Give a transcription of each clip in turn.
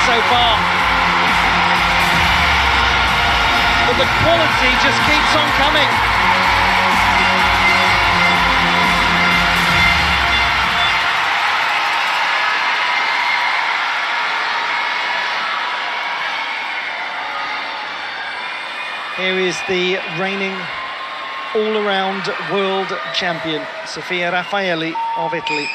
so far. But the quality just keeps on coming. Here is the reigning all-around world champion, Sofia RAFFAELI of Italy.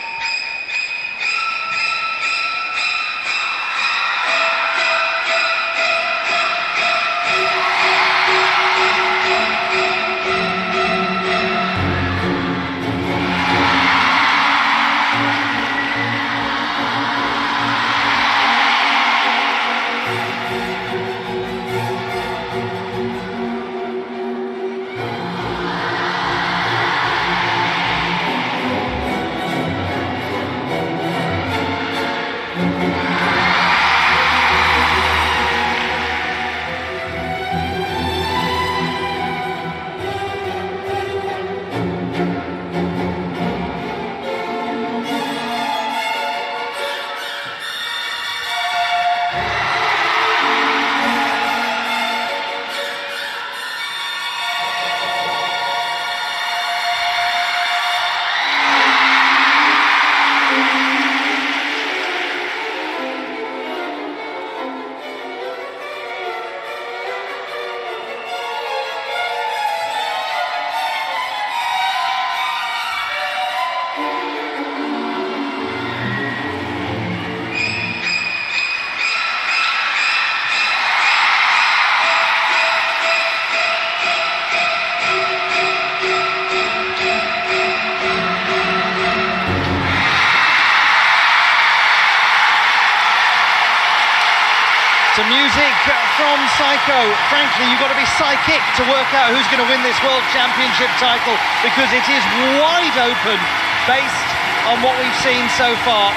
To music from Psycho. Frankly, you've got to be psychic to work out who's going to win this World Championship title, because it is wide open based on what we've seen so far.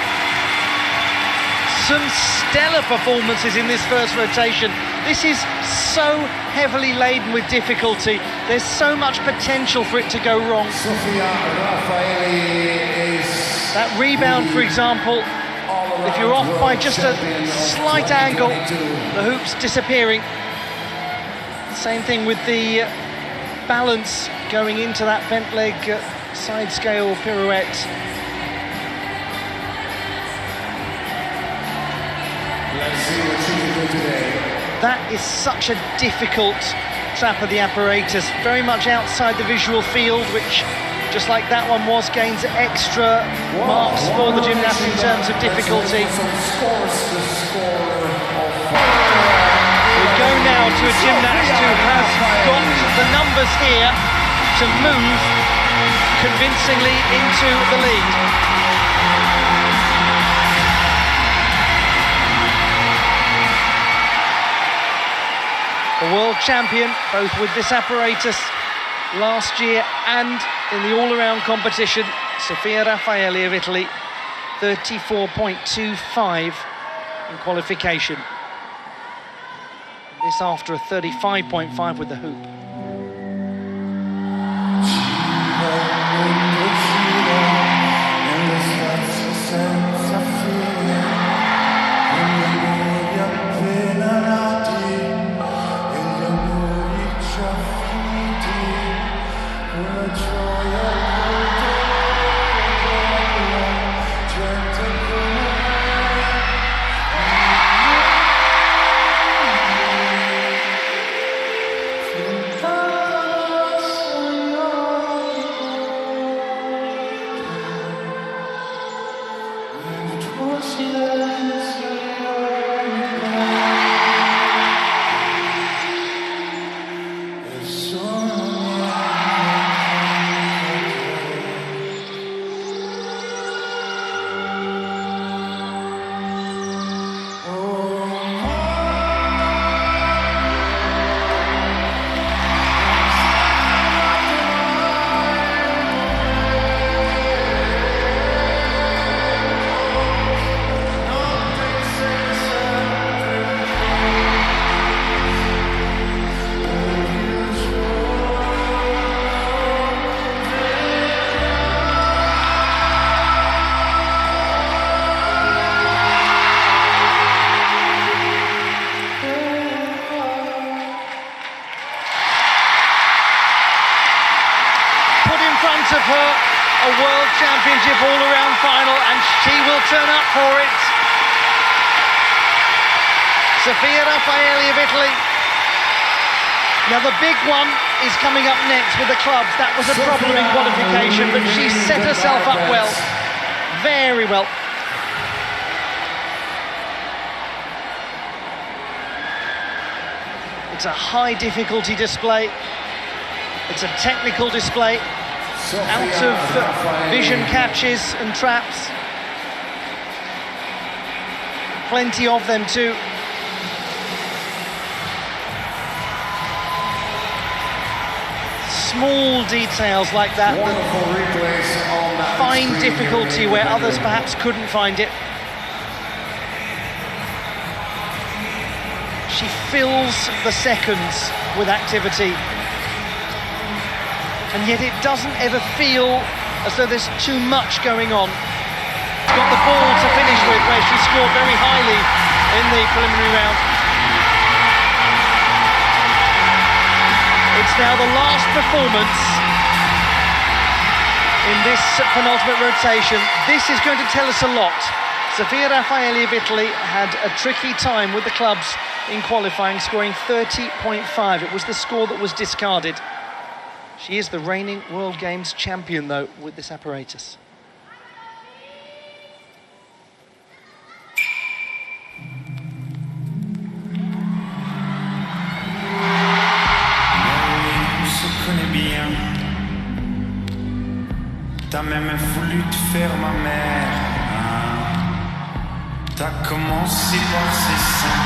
Some stellar performances in this first rotation. This is so heavily laden with difficulty. There's so much potential for it to go wrong. Sofia RAFFAELI is... That rebound, for example, if you're off by just a slight angle, the hoop's disappearing. Same thing with the balance going into that bent leg side scale pirouette. Let's see what she can do today. That is such a difficult trap of the apparatus, very much outside the visual field, which, just like that one was, gains extra marks for the gymnast in terms of difficulty. We go now to a gymnast who has got the numbers here to move convincingly into the lead. The world champion, both with this apparatus last year and in the all-around competition, Sofia RAFFAELI of Italy, 34.25 in qualification. This after a 35.5 with the hoop. Championship all-around final, and she will turn up for it. Sofia RAFFAELI of Italy. Now the big one is coming up next with the clubs. That was a problem in qualification, but she set herself up well, very well. It's a high difficulty display. It's a technical display, out of vision catches and traps. Plenty of them too. Small details like that, fine difficulty where others perhaps couldn't find it. She fills the seconds with activity, and yet it doesn't ever feel as though there's too much going on. She's got the ball to finish with, where she scored very highly in the preliminary round. It's now the last performance in this penultimate rotation. This is going to tell us a lot. Sofia RAFFAELI of Italy had a tricky time with the clubs in qualifying, scoring 30.5. It was the score that was discarded. She is the reigning World Games champion, though, with this apparatus. T'as même voulu te faire ma mère, hein? T'as commencé par ses seins,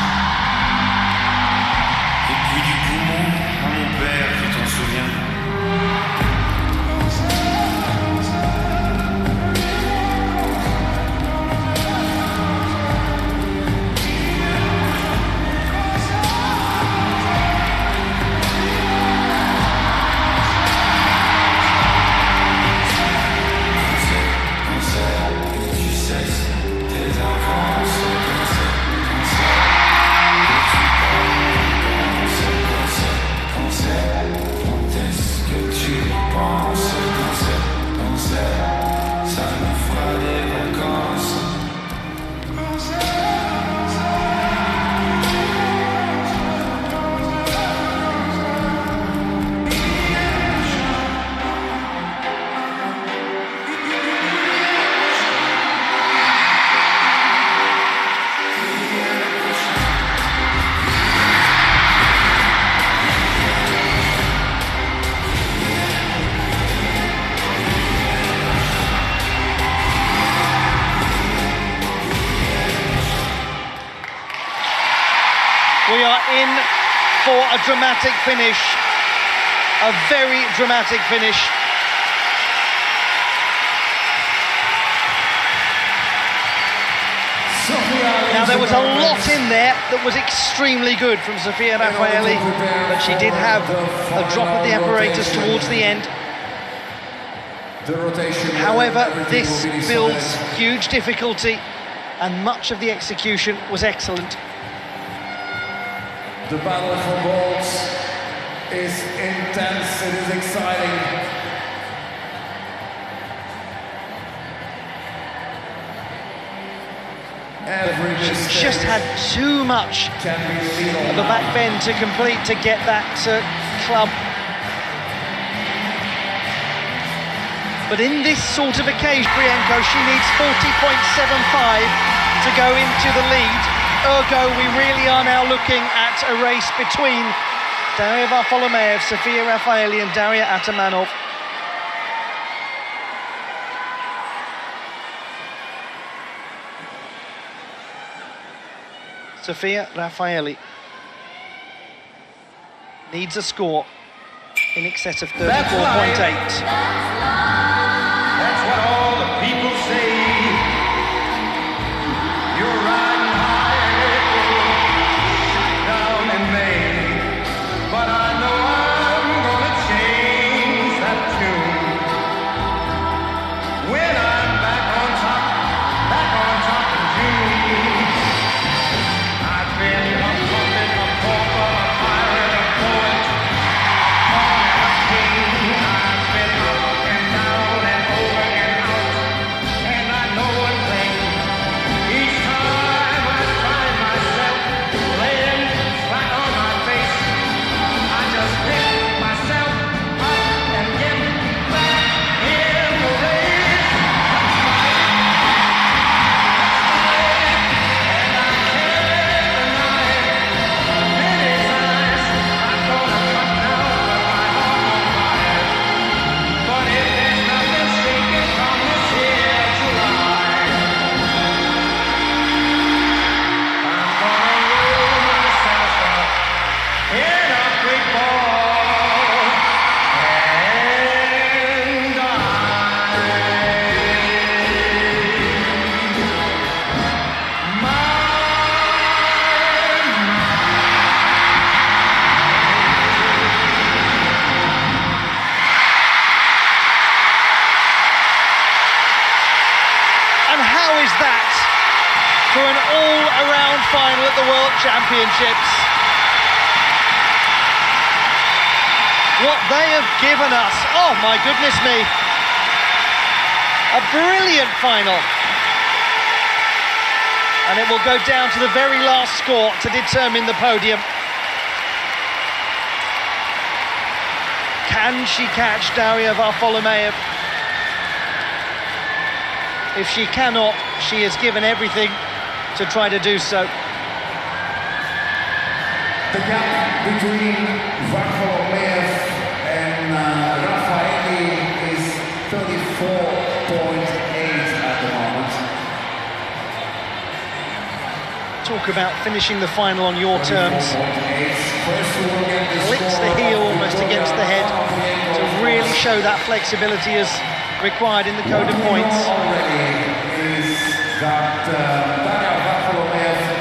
et puis du poumon à mon père, tu t'en souviens? We are in for a dramatic finish, a very dramatic finish. Now there was a lot in there that was extremely good from Sofia RAFFAELI, but she did have a drop of the apparatus towards the end. However, this builds huge difficulty, and much of the execution was excellent. The battle for golds is intense, it is exciting. Every mistake just had too much can be lethal. of a back bend to complete to get that club. But in this sort of occasion, Brienko, she needs 40.75 to go into the lead. Ergo, we really are now looking at a race between Daria Varfolomeev, Sofia RAFFAELI and Daria Atamanov. Sofia RAFFAELI needs a score in excess of 34.8. That's what all the people say. You're riding high, down in Maine, but I know I'm gonna change that tune when I'm back on top in June. I've been a puppet, a pauper, a pirate, a poet, a pawn and a king. I've been up and down and over and out. final at the World Championships. What they have given us, oh my goodness me. A brilliant final. And it will go down to the very last score to determine the podium. Can she catch Daria Varfolomeev? If she cannot, she has given everything to try to do so. The gap between Varfolomeev and RAFFAELI is 34.8 at the moment. Talk about finishing the final on your terms. Lifts the heel almost against the head to really show that flexibility as required in the code of points.